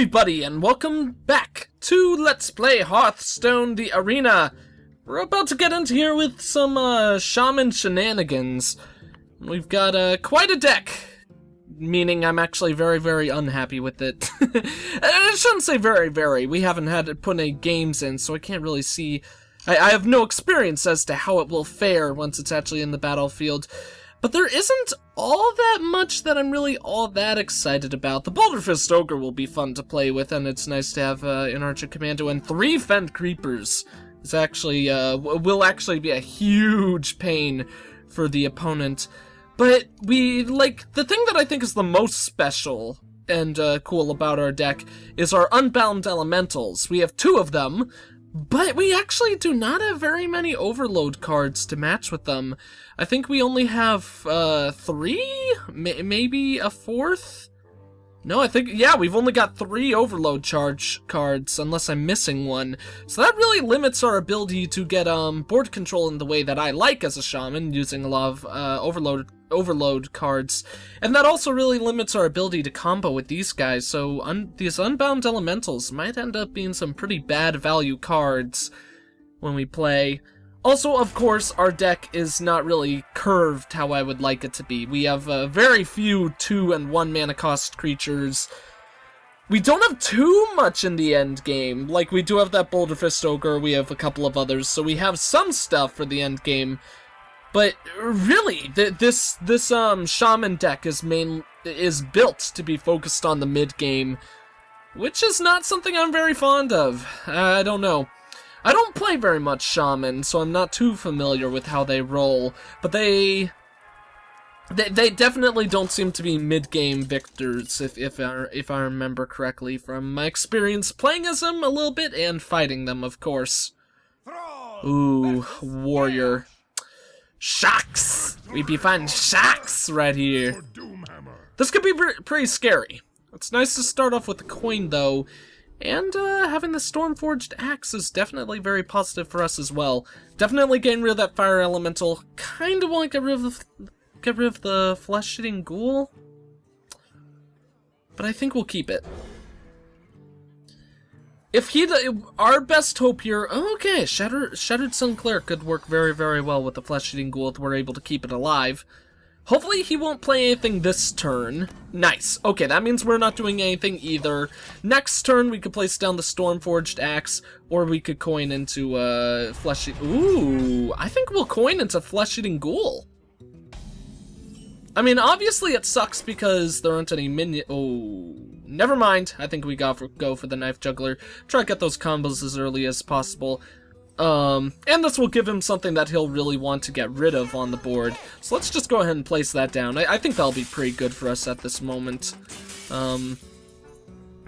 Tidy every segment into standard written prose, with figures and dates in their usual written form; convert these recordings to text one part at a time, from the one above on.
everybody, and welcome back to Let's Play Hearthstone, the arena. We're about to get into here with some shaman shenanigans. We've got quite a deck, meaning I'm actually very unhappy with it. I shouldn't say very, we haven't had to put any games in, so I can't really see. I have no experience as to how it will fare once it's actually in the battlefield. But there isn't all that much that I'm really all that excited about. The Boulder Fist Ogre will be fun to play with, and it's nice to have an Archer Commando and 3 Fend Creepers. It's actually, will actually be a huge pain for the opponent. But the thing that I think is the most special and cool about our deck is our Unbound Elementals. We have 2 of them, but we actually do not have very many Overload cards to match with them. I think we only have 3? Maybe a 4th? No, I think, yeah, we've only got 3 Overload charge cards, unless I'm missing one. So that really limits our ability to get board control in the way that I like as a shaman, using a lot of overload cards. And that also really limits our ability to combo with these guys, so these Unbound Elementals might end up being some pretty bad value cards when we play. Also, of course, our deck is not really curved how I would like it to be. We have very few 2 and 1 mana cost creatures. We don't have too much in the end game. Like, we do have that Boulder Fist Ogre, we have a couple of others, so we have some stuff for the end game. But really, this shaman deck is built to be focused on the mid game, which is not something I'm very fond of. I don't know. I don't play very much shaman, so I'm not too familiar with how they roll, but they definitely don't seem to be mid-game victors, if I remember correctly from my experience playing as them a little bit and fighting them, of course. Ooh, warrior. Shocks! We be finding shocks right here. This could be pretty scary. It's nice to start off with the coin, though. And having the Stormforged Axe is definitely very positive for us as well. Definitely getting rid of that Fire Elemental. Kind of want to get rid of the Flesh-Eating Ghoul. But I think we'll keep it. If our best hope here, okay, Shattered Sun Cleric could work very well with the Flesh-Eating Ghoul if we're able to keep it alive. Hopefully he won't play anything this turn. Nice. Okay, that means we're not doing anything either. Next turn, we could place down the Stormforged Axe, or we could coin into Ooh, I think we'll coin into Flesh-Eating Ghoul. I mean, obviously it sucks because there aren't any minions. Oh, never mind. I think we go for the Knife Juggler. Try to get those combos as early as possible. And this will give him something that he'll really want to get rid of on the board. So let's just go ahead and place that down. I think that'll be pretty good for us at this moment.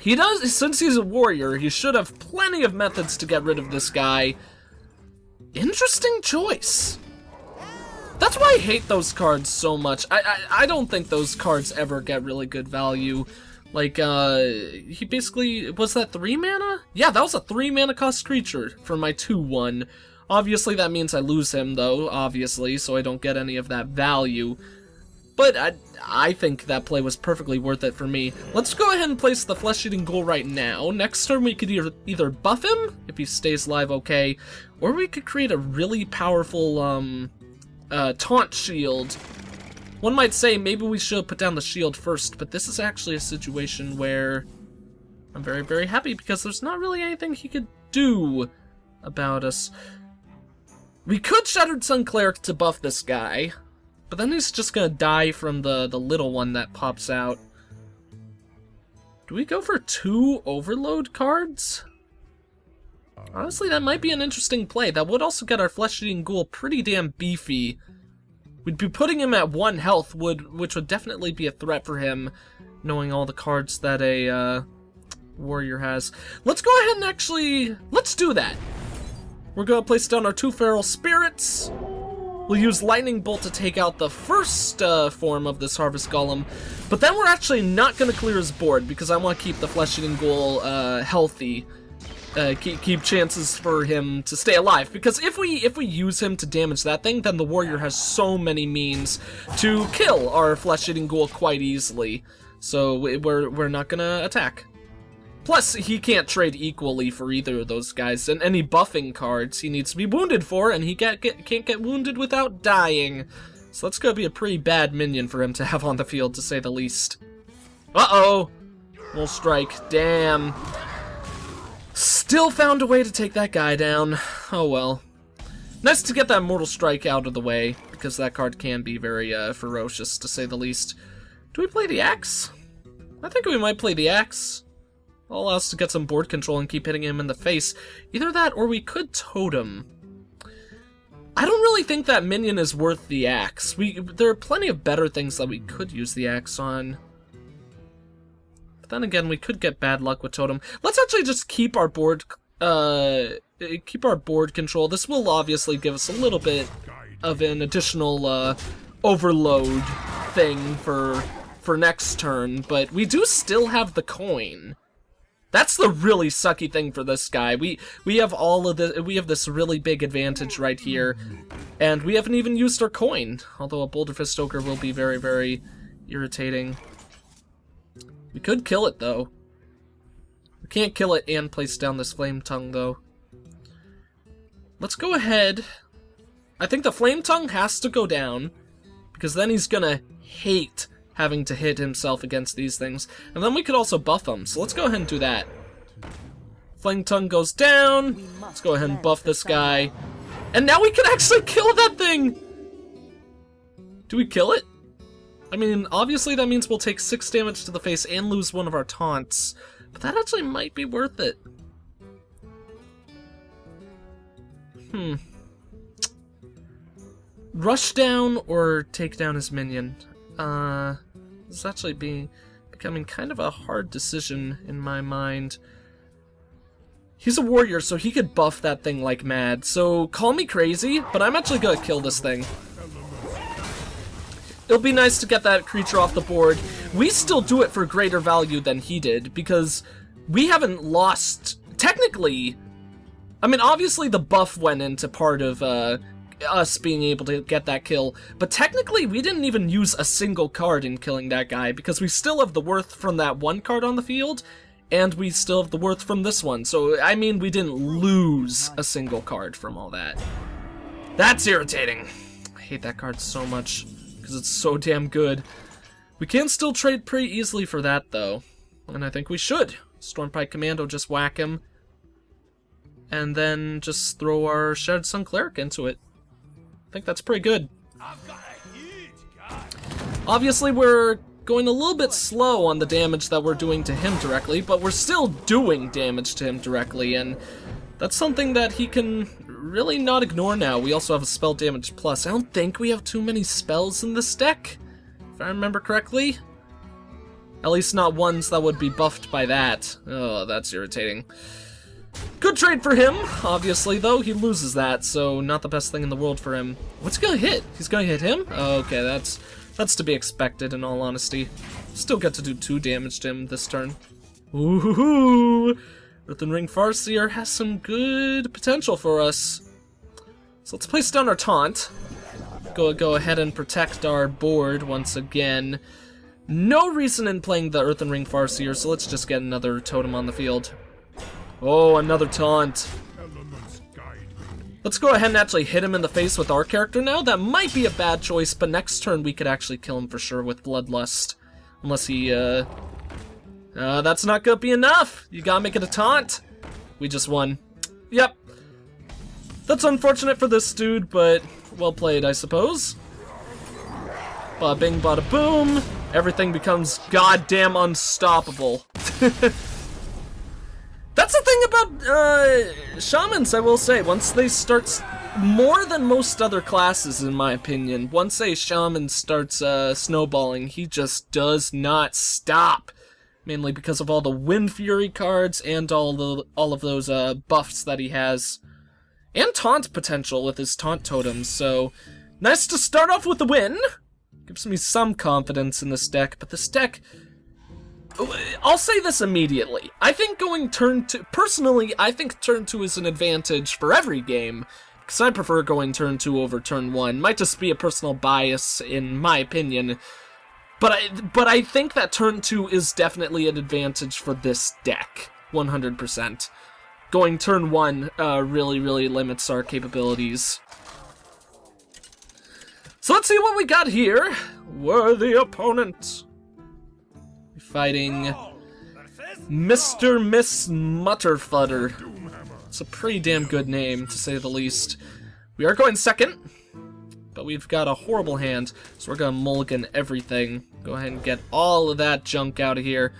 He does, since he's a warrior, he should have plenty of methods to get rid of this guy. Interesting choice. That's why I hate those cards so much. I don't think those cards ever get really good value. Like, he basically, was that 3 mana? Yeah, that was a 3 mana cost creature for my 2/1. Obviously that means I lose him though, obviously, so I don't get any of that value. But I think that play was perfectly worth it for me. Let's go ahead and place the Flesh-Eating Ghoul right now. Next turn we could either buff him, if he stays alive, okay, or we could create a really powerful, taunt shield. One might say maybe we should put down the shield first, but this is actually a situation where I'm very happy because there's not really anything he could do about us. We could Shattered Sun Cleric to buff this guy, but then he's just gonna die from the little one that pops out. Do we go for 2 Overload cards? Honestly, that might be an interesting play. That would also get our Flesh-Eating Ghoul pretty damn beefy. We'd be putting him at 1 health, which would definitely be a threat for him, knowing all the cards that a warrior has. Let's go ahead and actually, let's do that. We're going to place down our 2 Feral Spirits. We'll use Lightning Bolt to take out the first form of this Harvest Golem, but then we're actually not going to clear his board because I want to keep the Flesh-Eating Ghoul healthy. Keep chances for him to stay alive, because if we use him to damage that thing, then the warrior has so many means to kill our Flesh-Eating Ghoul quite easily. So we're not gonna attack. Plus, he can't trade equally for either of those guys, and any buffing cards he needs to be wounded for, and he can't get wounded without dying. So that's gonna be a pretty bad minion for him to have on the field, to say the least. Uh-oh! We'll strike. Damn. Still found a way to take that guy down. Oh well. Nice to get that Mortal Strike out of the way, because that card can be very ferocious, to say the least. Do we play the Axe? I think we might play the Axe. Allow us to get some board control and keep hitting him in the face. Either that, or we could Totem. I don't really think that minion is worth the Axe. There are plenty of better things that we could use the Axe on. But then again, we could get bad luck with Totem. Let's actually just keep our board control. This will obviously give us a little bit of an additional overload thing for next turn, but we do still have the coin. That's the really sucky thing for this guy. We have all of the we have this really big advantage right here, and we haven't even used our coin. Although a Boulder Fist Ogre will be very, very irritating. We could kill it though. We can't kill it and place down this Flame Tongue though. Let's go ahead. I think the Flame Tongue has to go down, because then he's gonna hate having to hit himself against these things. And then we could also buff him, so let's go ahead and do that. Flame Tongue goes down. Let's go ahead and buff this guy. And now we can actually kill that thing! Do we kill it? I mean, obviously that means we'll take 6 damage to the face and lose one of our taunts. But that actually might be worth it. Rush down or take down his minion? This is actually becoming kind of a hard decision in my mind. He's a warrior, so he could buff that thing like mad. So call me crazy, but I'm actually gonna kill this thing. It'll be nice to get that creature off the board. We still do it for greater value than he did, because we haven't lost... Technically, I mean, obviously the buff went into part of, us being able to get that kill, but technically we didn't even use a single card in killing that guy, because we still have the worth from that one card on the field, and we still have the worth from this one, so I mean we didn't lose a single card from all that. That's irritating. I hate that card so much, because it's so damn good. We can still trade pretty easily for that though, and I think we should. Stormpike Commando, just whack him, and then just throw our Shattered Sun Cleric into it. I think that's pretty good. Obviously, we're going a little bit slow on the damage that we're doing to him directly, but we're still doing damage to him directly, and that's something that he can really not ignore now. We also have a spell damage plus. I don't think we have too many spells in this deck, if I remember correctly. At least not ones that would be buffed by that. Oh, that's irritating. Good trade for him, obviously, though. He loses that, so not the best thing in the world for him. What's he gonna hit? He's gonna hit him? Oh, okay, that's to be expected, in all honesty. Still get to do 2 damage to him this turn. Ooh, Earthen Ring Farseer has some good potential for us. So let's place down our taunt. Go ahead and protect our board once again. No reason in playing the Earthen Ring Farseer, so let's just get another totem on the field. Oh, another taunt. Let's go ahead and actually hit him in the face with our character now. That might be a bad choice, but next turn we could actually kill him for sure with Bloodlust. Unless he, that's not gonna be enough! You gotta make it a taunt! We just won. Yep. That's unfortunate for this dude, but well played, I suppose. Bada bing, bada boom! Everything becomes goddamn unstoppable. That's the thing about shamans, I will say. Once they start, more than most other classes in my opinion, once a shaman starts snowballing, he just does not stop. Mainly because of all the Wind Fury cards and all of those buffs that he has. And taunt potential with his taunt totems, so nice to start off with a win. Gives me some confidence in this deck, but this deck... I'll say this immediately. I think going turn 2... Personally, I think turn 2 is an advantage for every game, because I prefer going turn 2 over turn 1. Might just be a personal bias, in my opinion. But I think that turn 2 is definitely an advantage for this deck. 100%. Going turn 1 really, really limits our capabilities. So let's see what we got here. Worthy opponent. Fighting Mr. Miss Mutterfutter. It's a pretty damn good name, to say the least. We are going second, but we've got a horrible hand, so we're gonna mulligan everything. Go ahead and get all of that junk out of here.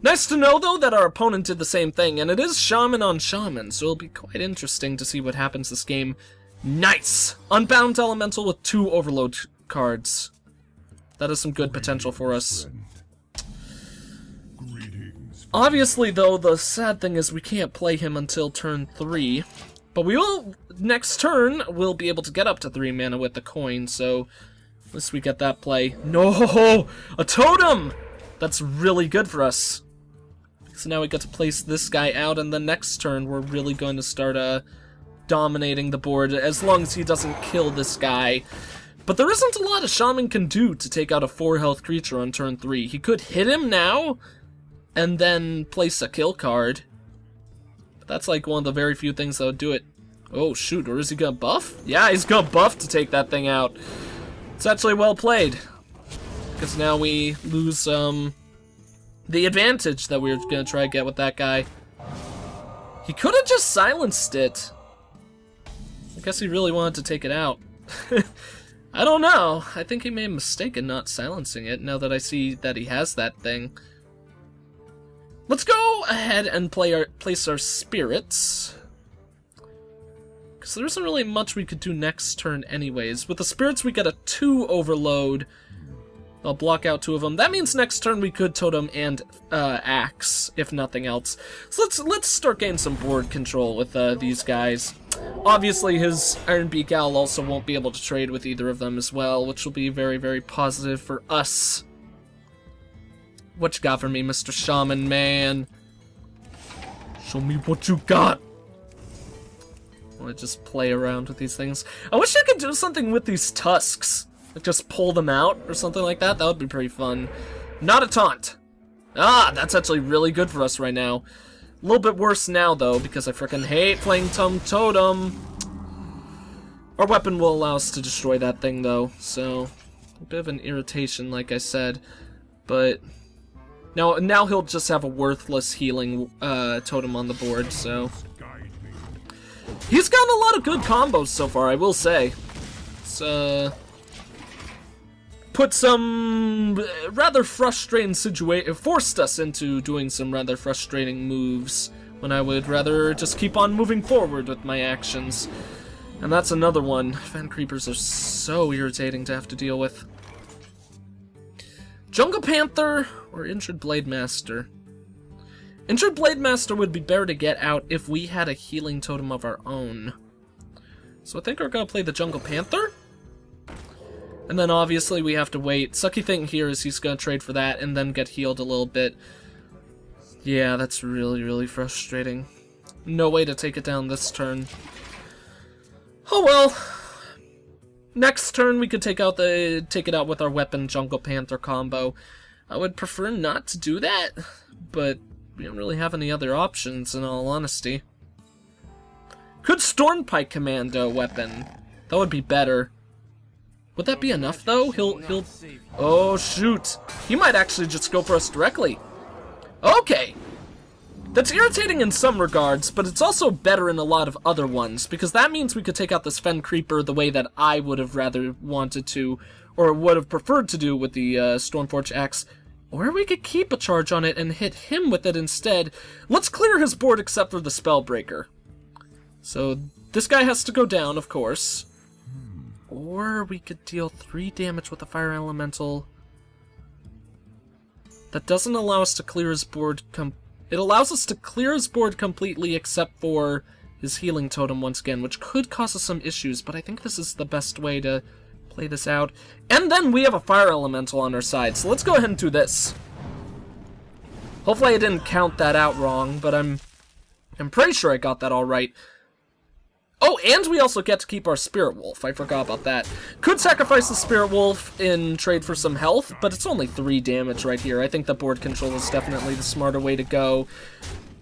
Nice to know, though, that our opponent did the same thing, and it is Shaman on Shaman, so it'll be quite interesting to see what happens this game. Nice! Unbound Elemental with 2 Overload cards. That is some good potential for us. Obviously, though, the sad thing is we can't play him until turn 3, but we will, next turn, we'll be able to get up to 3 mana with the coin, so at least we get that play. No! A totem! That's really good for us. So now we get to place this guy out, and the next turn we're really going to start dominating the board, as long as he doesn't kill this guy. But there isn't a lot a Shaman can do to take out a 4 health creature on turn 3. He could hit him now, and then place a kill card. But that's like one of the very few things that would do it. Oh shoot, or is he gonna buff? Yeah, he's gonna buff to take that thing out. It's actually well played. Because now we lose the advantage that we were gonna try to get with that guy. He could have just silenced it. I guess he really wanted to take it out. I don't know. I think he made a mistake in not silencing it, now that I see that he has that thing. Let's go ahead and place our spirits. Because there isn't really much we could do next turn anyways. With the spirits we get a 2 overload. I'll block out 2 of them. That means next turn we could totem and axe, if nothing else. So let's start getting some board control with these guys. Obviously his Iron Beak Owl also won't be able to trade with either of them as well, which will be very, very positive for us. What you got for me, Mr. Shaman Man? Show me what you got. I want to just play around with these things. I wish I could do something with these tusks. Like just pull them out or something like that. That would be pretty fun. Not a taunt. Ah, that's actually really good for us right now. A little bit worse now, though, because I freaking hate playing Totem. Our weapon will allow us to destroy that thing, though. So, a bit of an irritation, like I said. But now he'll just have a worthless healing totem on the board, so. He's gotten a lot of good combos so far, I will say. It's, put some rather frustrating forced us into doing some rather frustrating moves when I would rather just keep on moving forward with my actions. And that's another one. Fan creepers are so irritating to have to deal with. Jungle Panther or Injured Blade Master? Injured Blade Master would be better to get out if we had a healing totem of our own. So I think we're gonna play the Jungle Panther. And then obviously we have to wait. Sucky thing here is he's gonna trade for that and then get healed a little bit. Yeah, that's really, really frustrating. No way to take it down this turn. Oh well. Next turn we could take it out with our weapon Jungle Panther combo. I would prefer not to do that, but we don't really have any other options in all honesty. Could Stormpike Commando weapon. That would be better. Would that be enough, though? He'll... Oh, shoot. He might actually just go for us directly. Okay. That's irritating in some regards, but it's also better in a lot of other ones, because that means we could take out this Fen Creeper the way that I would have rather wanted to, or would have preferred to do with the Stormforge Axe. Or we could keep a charge on it and hit him with it instead. Let's clear his board except for the Spellbreaker. So, this guy has to go down, of course. Or we could deal 3 damage with a Fire Elemental. That doesn't allow us to clear his board. It allows us to clear his board completely except for his healing totem once again, which could cause us some issues, but I think this is the best way to play this out. And then we have a Fire Elemental on our side, so let's go ahead and do this. Hopefully I didn't count that out wrong, but I'm pretty sure I got that all right. Oh, and we also get to keep our Spirit Wolf. I forgot about that. Could sacrifice the Spirit Wolf in trade for some health, but it's only 3 damage right here. I think the board control is definitely the smarter way to go.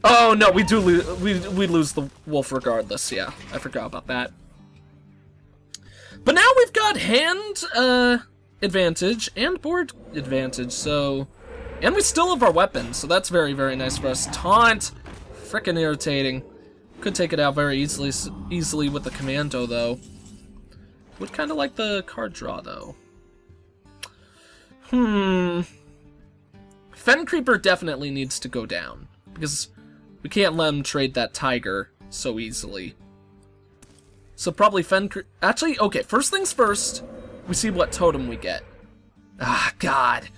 Oh no, we do we lose the wolf regardless. Yeah, I forgot about that. But now we've got hand advantage and board advantage, so... And we still have our weapons, so that's very, very nice for us. Taunt! Frickin' irritating. Could take it out very easily with the commando, though. Would kind of like the card draw, though. Fen Creeper definitely needs to go down, because we can't let him trade that tiger so easily. So probably actually, okay, first things first, we see what totem we get. Ah, God.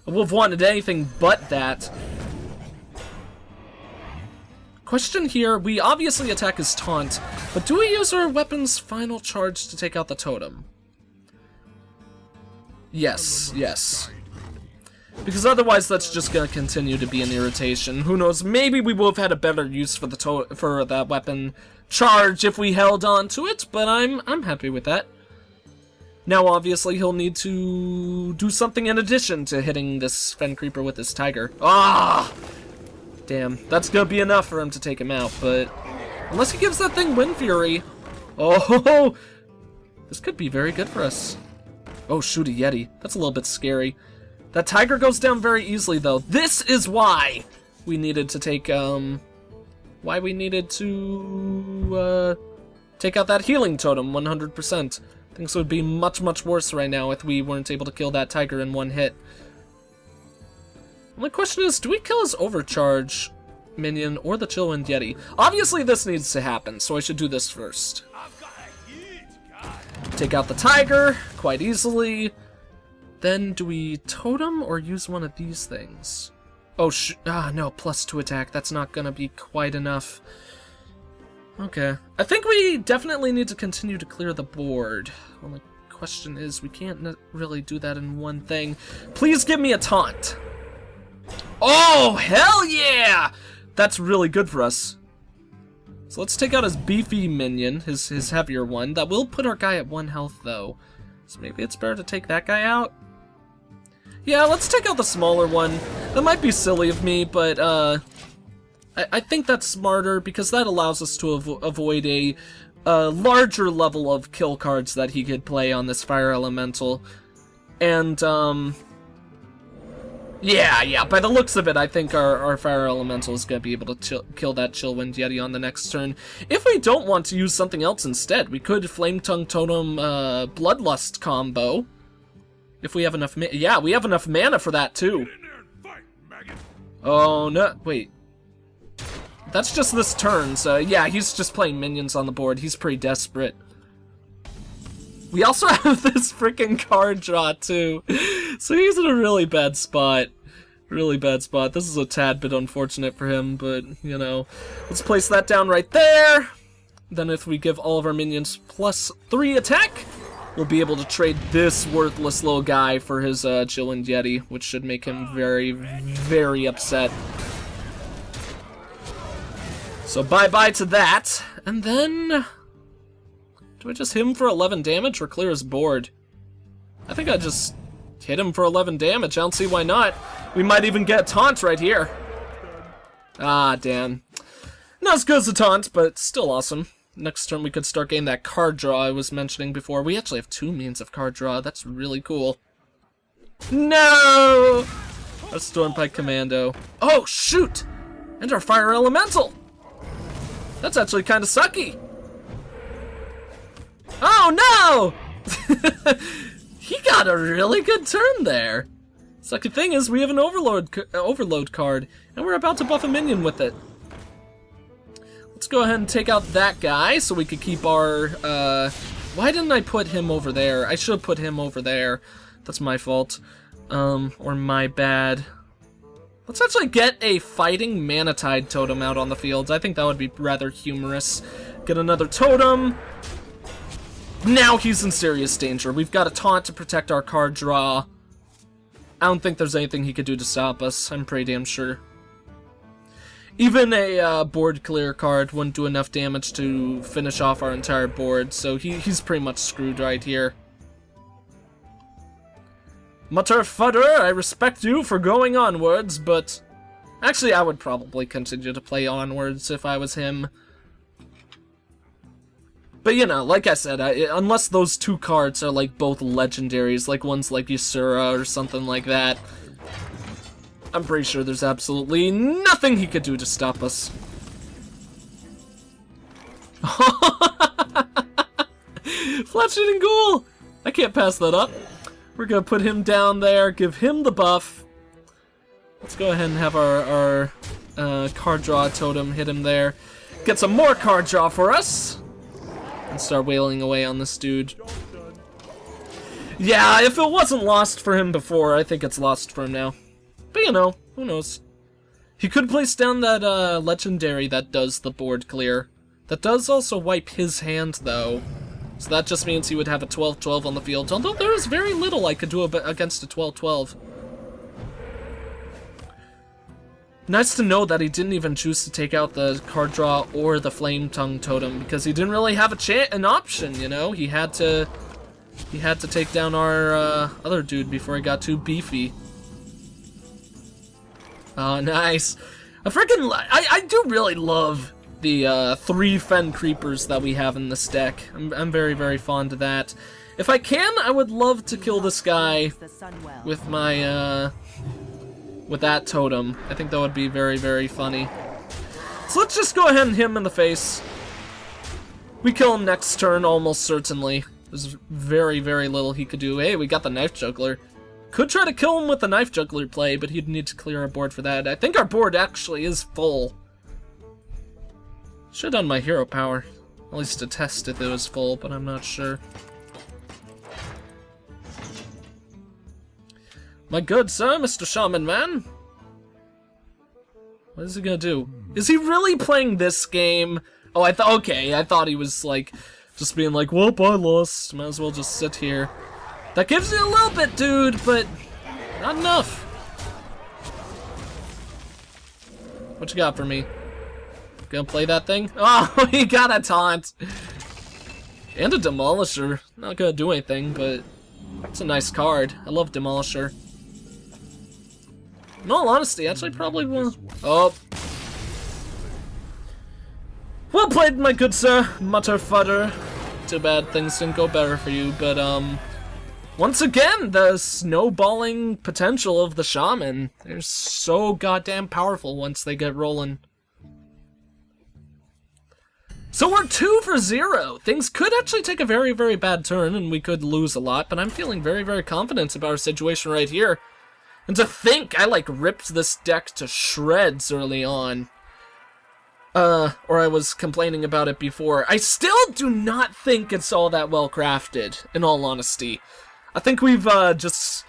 I would have wanted anything but that. Question here, we obviously attack his taunt, but do we use our weapon's final charge to take out the totem? Yes, yes. Because otherwise that's just going to continue to be an irritation. Who knows, maybe we would have had a better use for that weapon charge if we held on to it, but I'm happy with that. Now obviously he'll need to do something in addition to hitting this Fen Creeper with his tiger. Ah! Damn, that's gonna be enough for him to take him out, but unless he gives that thing Wind Fury. Oh, this could be very good for us. Oh, shoot, a Yeti. That's a little bit scary. That tiger goes down very easily, though. This is why we needed to take, why we needed to, take out that healing totem 100%. Things would be much, much worse right now if we weren't able to kill that tiger in one hit. My question is, do we kill his overcharge minion or the Chillwind Yeti? Obviously this needs to happen, so I should do this first. Take out the tiger quite easily. Then do we totem or use one of these things? Oh, no, +2 attack. That's not gonna be quite enough. Okay. I think we definitely need to continue to clear the board. Well, the question is, we can't really do that in one thing. Please give me a taunt. Oh, hell yeah! That's really good for us. So let's take out his beefy minion, his heavier one. That will put our guy at 1 health, though. So maybe it's better to take that guy out. Yeah, let's take out the smaller one. That might be silly of me, but I think that's smarter because that allows us to avoid a larger level of kill cards that he could play on this Fire Elemental. And, yeah, by the looks of it, I think our Fire Elemental is going to be able to kill that Chillwind Yeti on the next turn. If we don't want to use something else instead, we could Flame Tongue Totem Bloodlust combo. If we have enough yeah, we have enough mana for that, too. Oh, no, wait. That's just this turn, so yeah, he's just playing minions on the board. He's pretty desperate. We also have this freaking card draw, too. So he's in a really bad spot. Really bad spot. This is a tad bit unfortunate for him, but, you know. Let's place that down right there. Then if we give all of our minions +3 attack, we'll be able to trade this worthless little guy for his Chillwind Yeti, which should make him very, very upset. So bye-bye to that, and then... Do I just hit him for 11 damage or clear his board? I think I just hit him for 11 damage. I don't see why not. We might even get a taunt right here. Ah, damn. Not as good as a taunt, but still awesome. Next turn we could start getting that card draw I was mentioning before. We actually have 2 means of card draw. That's really cool. No! Our Stormpike Commando. Oh, shoot! And our Fire Elemental! That's actually kind of sucky. Oh no! He got a really good turn there. Sucky thing is, we have an overload card, and we're about to buff a minion with it. Let's go ahead and take out that guy so we could keep our. Why didn't I put him over there? I should have put him over there. That's my fault, or my bad. Let's actually get a Fighting Manatide totem out on the field. I think that would be rather humorous. Get another totem. Now he's in serious danger. We've got a taunt to protect our card draw. I don't think there's anything he could do to stop us. I'm pretty damn sure. Even a board clear card wouldn't do enough damage to finish off our entire board, so he's pretty much screwed right here. Mutter Fudder, I respect you for going onwards, but Actually, I would probably continue to play onwards if I was him. But, you know, like I said, unless those two cards are, like, both legendaries, like one's like Yasura or something like that, I'm pretty sure there's absolutely nothing he could do to stop us. Flat-shooting ghoul! I can't pass that up. We're gonna put him down there, give him the buff. Let's go ahead and have our card draw totem hit him there. Get some more card draw for us. And start wailing away on this dude. Yeah, if it wasn't lost for him before, I think it's lost for him now. But you know, who knows. He could place down that legendary that does the board clear. That does also wipe his hand, though. So that just means he would have a 12-12 on the field, although there is very little I could do against a 12-12. Nice to know that he didn't even choose to take out the card draw or the Flame Tongue totem, because he didn't really have an option, you know? He had to take down our other dude before he got too beefy. Oh, nice. I do really love the 3 Fen Creepers that we have in this deck. I'm very, very fond of that. If I can, I would love to kill this guy with my, with that totem. I think that would be very, very funny. So let's just go ahead and hit him in the face. We kill him next turn, almost certainly. There's very, very little he could do. Hey, we got the Knife Juggler. Could try to kill him with the Knife Juggler play, but he'd need to clear our board for that. I think our board actually is full. Should have done my hero power. At least to test if it was full, but I'm not sure. My good sir, Mr. Shaman Man. What is he gonna do? Is he really playing this game? Oh, I thought, okay, I thought he was like, just being like, well, I lost. Might as well just sit here. That gives you a little bit, dude, but not enough. What you got for me? Gonna play that thing? Oh, he got a taunt. And a Demolisher. Not gonna do anything, but it's a nice card. I love Demolisher. In all honesty, actually probably will. Oh. Well played, my good sir. Mutter fudder. Too bad things didn't go better for you, but once again, the snowballing potential of the Shaman. They're so goddamn powerful once they get rolling. So we're 2 for 0. Things could actually take a very, very bad turn, and we could lose a lot, but I'm feeling very, very confident about our situation right here. And to think I, like, ripped this deck to shreds early on. Or I was complaining about it before. I still do not think it's all that well crafted, in all honesty. I think we've, just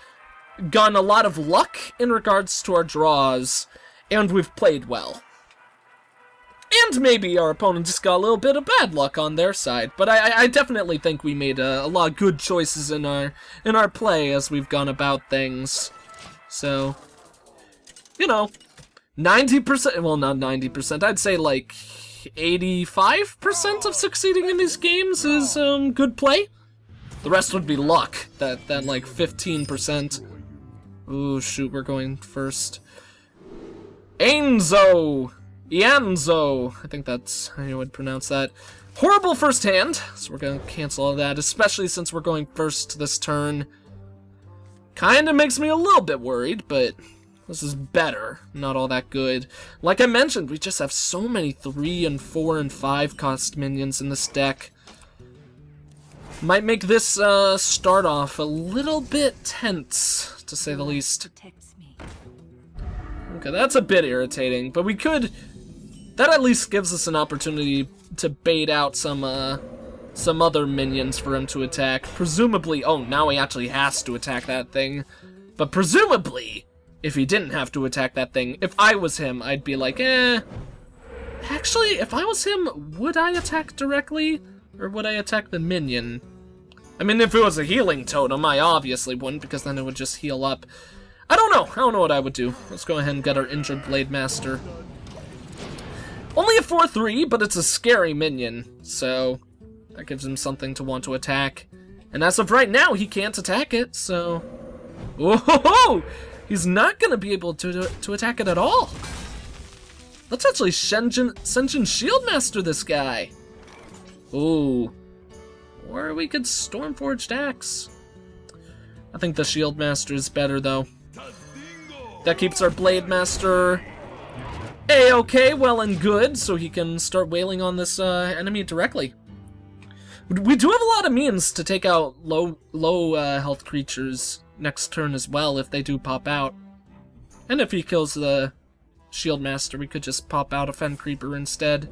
gotten a lot of luck in regards to our draws, and we've played well. And maybe our opponent just got a little bit of bad luck on their side, but I definitely think we made a lot of good choices in our play as we've gone about things. So, you know, 90%, well, not 90%, I'd say like 85% of succeeding in these games is good play. The rest would be luck, that like 15%. Ooh, shoot, we're going first. Ianzo, I think that's how you would pronounce that. Horrible first hand, so we're gonna cancel all that, especially since we're going first this turn. Kinda makes me a little bit worried, but this is better, not all that good. Like I mentioned, we just have so many 3 and 4 and 5 cost minions in this deck. Might make this start off a little bit tense, to say the least. Okay, that's a bit irritating, but we could... That at least gives us an opportunity to bait out some other minions for him to attack. Presumably, oh, now he actually has to attack that thing. But presumably, if he didn't have to attack that thing, if I was him, I'd be like, eh. Actually, if I was him, would I attack directly? Or would I attack the minion? I mean, if it was a healing totem, I obviously wouldn't, because then it would just heal up. I don't know what I would do. Let's go ahead and get our Injured Blade Master. Only a 4/3, but it's a scary minion, so that gives him something to want to attack. And as of right now, he can't attack it, so... Whoa! He's not going to be able to attack it at all. Let's actually Senjin Shieldmaster this guy. Ooh. Or we could Stormforged Axe. I think the Shieldmaster is better, though. That keeps our Blade Master A-okay, well and good, so he can start wailing on this enemy directly. We do have a lot of means to take out low health creatures next turn as well, if they do pop out. And if he kills the Shieldmaster, we could just pop out a Fen Creeper instead.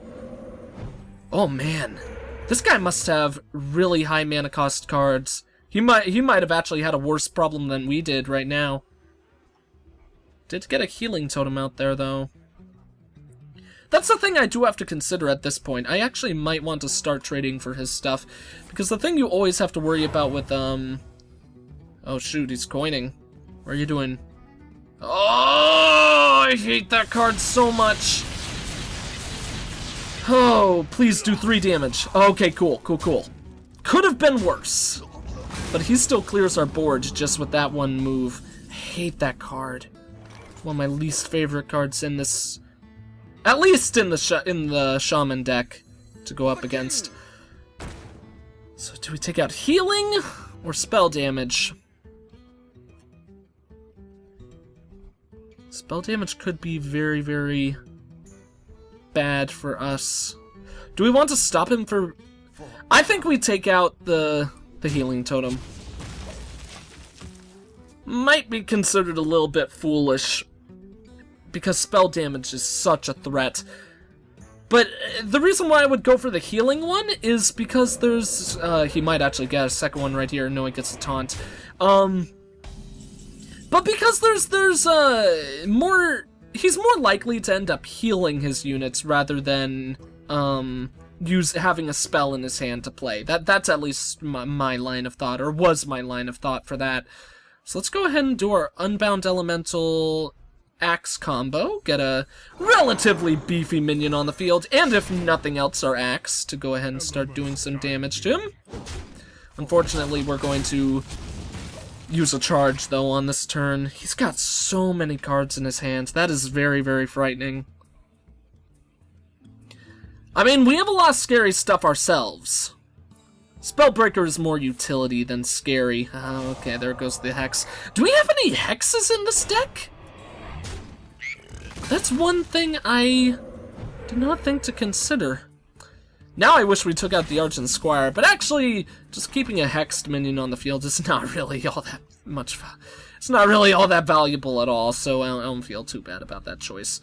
Oh man, this guy must have really high mana cost cards. He might have actually had a worse problem than we did right now. Did get a healing totem out there though. That's the thing I do have to consider at this point. I actually might want to start trading for his stuff, because the thing you always have to worry about with oh shoot, he's coining. What are you doing? Oh, I hate that card so much. Oh, please do 3 damage. Okay, cool. Could have been worse, but he still clears our board just with that one move. I hate that card. One of my least favorite cards in this, at least in the Shaman deck, to go up against. So do we take out healing or spell damage? Spell damage could be very, very bad for us. Do we want to stop him for... I think we take out the healing totem. Might be considered a little bit foolish, because spell damage is such a threat. But the reason why I would go for the healing one is because there's... he might actually get a second one right here. No, he gets a taunt. But because there's more... He's more likely to end up healing his units rather than having a spell in his hand to play. That's at least my line of thought, or was my line of thought for that. So let's go ahead and do our Unbound Elemental Axe combo. Get a relatively beefy minion on the field, and if nothing else, our Axe, to go ahead and start doing some damage to him. Unfortunately, we're going to use a charge, though, on this turn. He's got so many cards in his hands. That is very, very frightening. I mean, we have a lot of scary stuff ourselves. Spellbreaker is more utility than scary. Okay, there goes the Hex. Do we have any Hexes in this deck? That's one thing I did not think to consider. Now I wish we took out the Argent Squire, but actually, just keeping a Hexed minion on the field is not really all that much. It's not really all that valuable at all, so I don't feel too bad about that choice.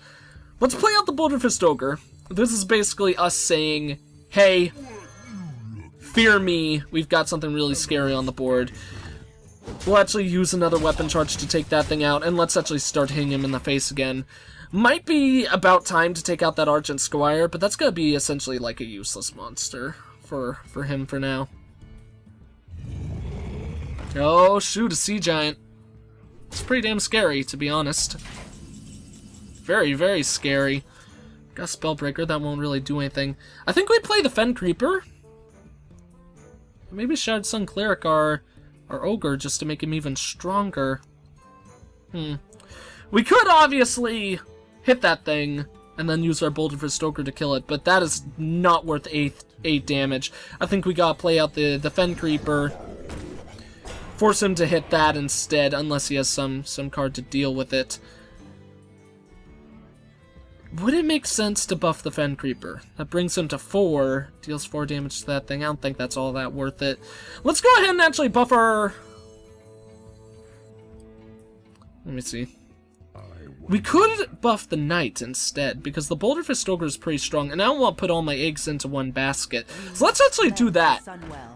Let's play out the Boulder Fist Ogre. This is basically us saying, hey, fear me, we've got something really scary on the board. We'll actually use another weapon charge to take that thing out, and let's actually start hitting him in the face again. Might be about time to take out that Argent Squire, but that's gonna be essentially like a useless monster for him for now. Oh shoot, a Sea Giant. It's pretty damn scary, to be honest. Very, very scary. Got a Spellbreaker, that won't really do anything. I think we play the Fen Creeper. Maybe Shattered Sun Cleric our Ogre, just to make him even stronger. We could obviously hit that thing and then use our Boulder Fist Ogre to kill it, but that is not worth 8 damage. I think we gotta play out the Fen Creeper, force him to hit that instead, unless he has some card to deal with it. Would it make sense to buff the Fen Creeper? That brings him to 4, deals 4 damage to that thing. I don't think that's all that worth it. Let's go ahead and actually buff our... Let me see. We could buff the Knight instead, because the Boulder Fist Ogre is pretty strong, and I don't want to put all my eggs into one basket. So let's actually do that.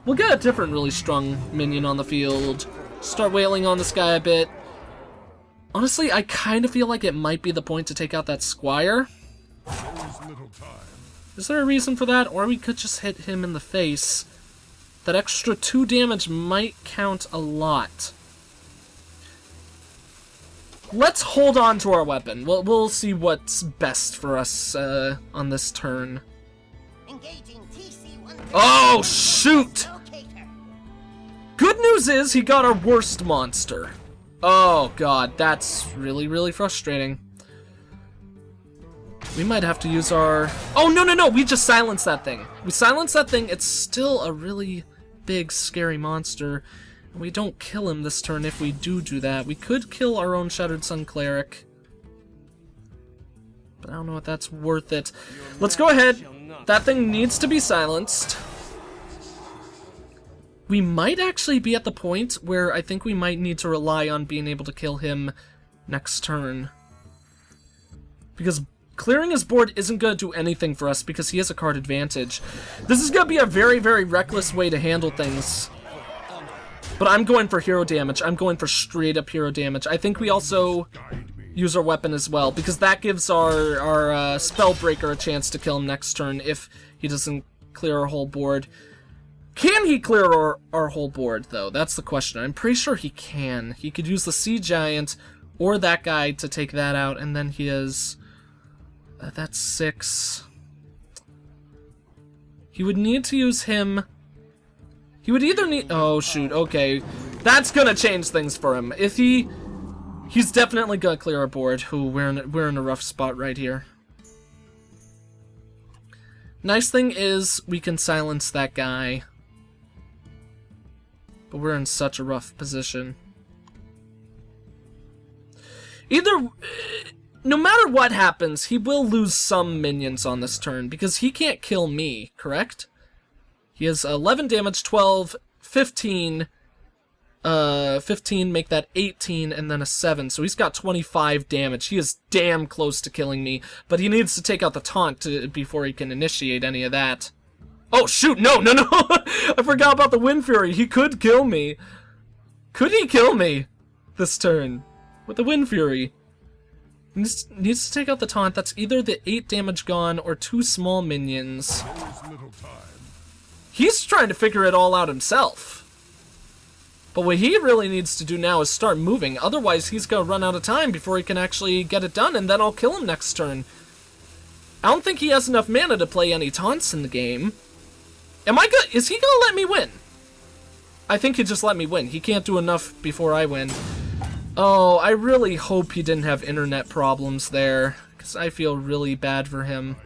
We'll get a different really strong minion on the field, start wailing on this guy a bit. Honestly, I kind of feel like it might be the point to take out that Squire. Is there a reason for that? Or we could just hit him in the face. That extra 2 damage might count a lot. Let's hold on to our weapon. We'll see what's best for us on this turn. Oh, shoot! Good news is he got our worst monster. Oh god, that's really, really frustrating. We might have to use our... Oh, no, no, no! We just silenced that thing. We silenced that thing. It's still a really big, scary monster. We don't kill him this turn if we do that. We could kill our own Shattered Sun Cleric. But I don't know if that's worth it. Let's go ahead. That thing needs to be silenced. We might actually be at the point where I think we might need to rely on being able to kill him next turn. Because clearing his board isn't going to do anything for us because he has a card advantage. This is going to be a very, very reckless way to handle things. But I'm going for hero damage. I'm going for straight up hero damage. I think we also use our weapon as well because that gives our Spellbreaker a chance to kill him next turn if he doesn't clear our whole board. Can he clear our whole board, though? That's the question. I'm pretty sure he can. He could use the Sea Giant or that guy to take that out, and then he has... that's 6. He would need to use him. He would either need... Oh, shoot. Okay. That's gonna change things for him. If he's definitely gonna clear our board. Ooh, we're in a rough spot right here. Nice thing is we can silence that guy. But we're in such a rough position. Either... No matter what happens, he will lose some minions on this turn, because he can't kill me, correct? He has 11 damage, 12, 15, 15, make that 18, and then a 7, so he's got 25 damage. He is damn close to killing me, but he needs to take out the taunt before he can initiate any of that. Oh, shoot, no, no, no! I forgot about the Wind Fury. He could kill me. Could he kill me this turn with the Wind Fury? Needs to take out the taunt. That's either the 8 damage gone or 2 small minions. He's trying to figure it all out himself. But what he really needs to do now is start moving. Otherwise, he's going to run out of time before he can actually get it done, and then I'll kill him next turn. I don't think he has enough mana to play any taunts in the game. Is he going to let me win? I think he just let me win. He can't do enough before I win. Oh, I really hope he didn't have internet problems there, because I feel really bad for him.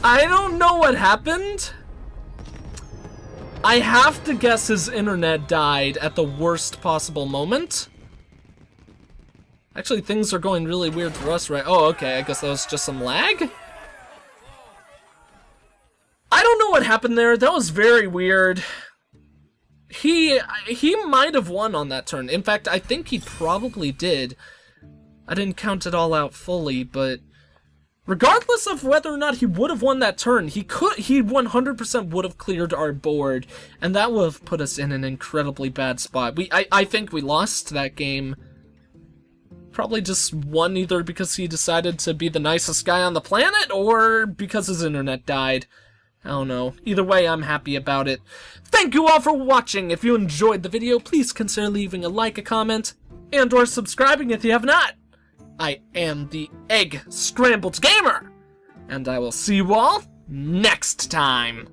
I don't know what happened. I have to guess his internet died at the worst possible moment. Actually, things are going really weird for us, right? Oh, okay, I guess that was just some lag? I don't know what happened there. That was very weird. He might have won on that turn. In fact, I think he probably did. I didn't count it all out fully, but regardless of whether or not he would have won that turn, he 100% would have cleared our board, and that would have put us in an incredibly bad spot. I think we lost that game. Probably just won either because he decided to be the nicest guy on the planet, or because his internet died. I don't know. Either way, I'm happy about it. Thank you all for watching. If you enjoyed the video, please consider leaving a like, a comment, and or subscribing if you have not. I am the EggScrambledGamer, and I will see you all next time.